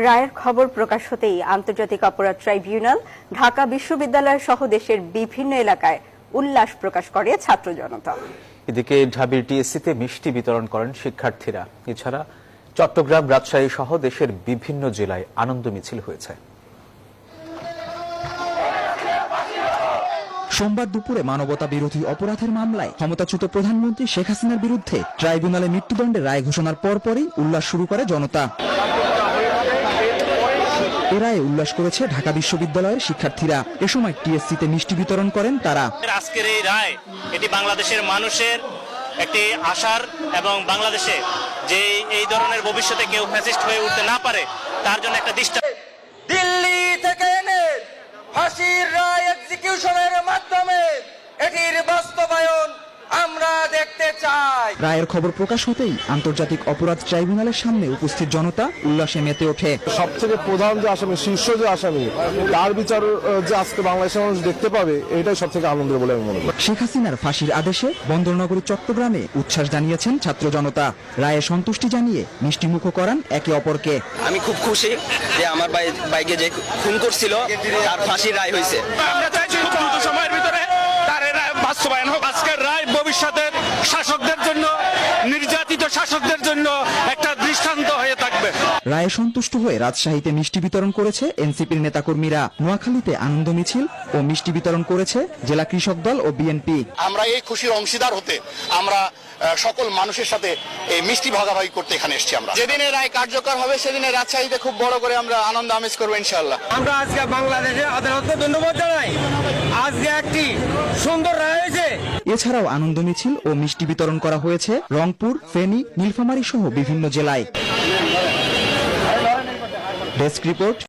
রায়ের খবর প্রকাশ হতেই আন্তর্জাতিক অপরাধ ট্রাইব্যুনাল ঢাকা বিশ্ববিদ্যালয় সহ দেশের বিভিন্ন এলাকায় উল্লাস প্রকাশ করে ছাত্র জনতা। এদিকে ঢাবির টিএসসিতে মিষ্টি বিতরণ করেন শিক্ষার্থীরা। এছাড়া চট্টগ্রাম, রাজশাহী সহ দেশের বিভিন্ন জেলায় আনন্দ মিছিল হয়েছে। সোমবার দুপুরে মানবতা বিরোধী অপরাধের মামলায় ক্ষমতাচ্যুত প্রধানমন্ত্রী শেখ হাসিনার বিরুদ্ধে ট্রাইব্যুনালে মৃত্যুদণ্ডের রায় ঘোষণার পরপরই উল্লাস শুরু করে জনতা। এ রায়ে উল্লাস করেছে ঢাকা বিশ্ববিদ্যালয়ের শিক্ষার্থীরা। এ সময় টিএসসিতে মিষ্টি বিতরণ করেন তারা। আজকের এই রায় এটি বাংলাদেশের মানুষের একটি আশার এবং বাংলাদেশে যে এই ধরনের ভবিষ্যতে কেউ ফ্যাসিস্ট হয়ে উঠতে না পারে তার জন্য একটা দৃষ্টান্ত। দিল্লি থেকে এনে ফাঁসির রায় এক্সিকিউশনের মাধ্যমে এটির বাস্তবায়ন আমরা দেখতে চাই। রায়ের খবর প্রকাশ হতেই আন্তর্জাতিক অপরাধ ট্রাইব্যুনালের সামনে উপস্থিত জনতা উল্লাসে মেতে ওঠে। সবথেকে প্রধান যে আসামি, শীর্ষ যে আসামি, তার বিচার যে আজকে বাংলাদেশের মানুষ দেখতে পাবে, এটাই সব থেকে আনন্দের বলে আমি মনে করি। শেখ হাসিনার ফাঁসির আদেশে বন্দরনগরী চট্টগ্রামে উচ্ছ্বাস জানিয়েছেন ছাত্র জনতা। রায়ে সন্তুষ্টি জানিয়ে মিষ্টিমুখ করান একে অপরকে। আমি খুব খুশি যে আমার বাইকে যে খুন করছিল তার ফাঁসির রায় হয়েছে। আমরা চাইছি খুব দ্রুত সময়ের ভিতরে তার রায় বাস্তবায়ন হোক। আজকের রায় ভবিষ্যতের শাসকদের জন্য, নির্যাতিত শাসকদের জন্য একটা দৃষ্টান্ত হয়ে থাকবে। রায়ে সন্তুষ্ট হয়ে রাজশাহীতে মিষ্টি বিতরণ করেছে এনসিপির নেতাকর্মীরা। নোয়াখালীতে আনন্দ মিছিল ও মিষ্টি বিতরণ করেছে জেলা কৃষক দল ও বিএনপি। আমরা এই খুশির অংশীদার হতে আমরা সকল মানুষের সাথে এই মিষ্টি ভাগাভাগি করতে এখানে এসেছি। আমরা যেদিনে রায় কার্যকর হবে সেদিনে রাজশাহীতে খুব বড় করে আমরা আনন্দ আমেজ করবো ইনশাআল্লাহ। আমরা আজকে বাংলাদেশের আদালতকে ধন্যবাদ জানাই। আজকে একটি সুন্দর রায় হয়েছে। এছাড়াও আনন্দ মিছিল ও মিষ্টি বিতরণ করা হয়েছে রংপুর, ফেনী, নীলফামারী সহ বিভিন্ন জেলায়। Desk report.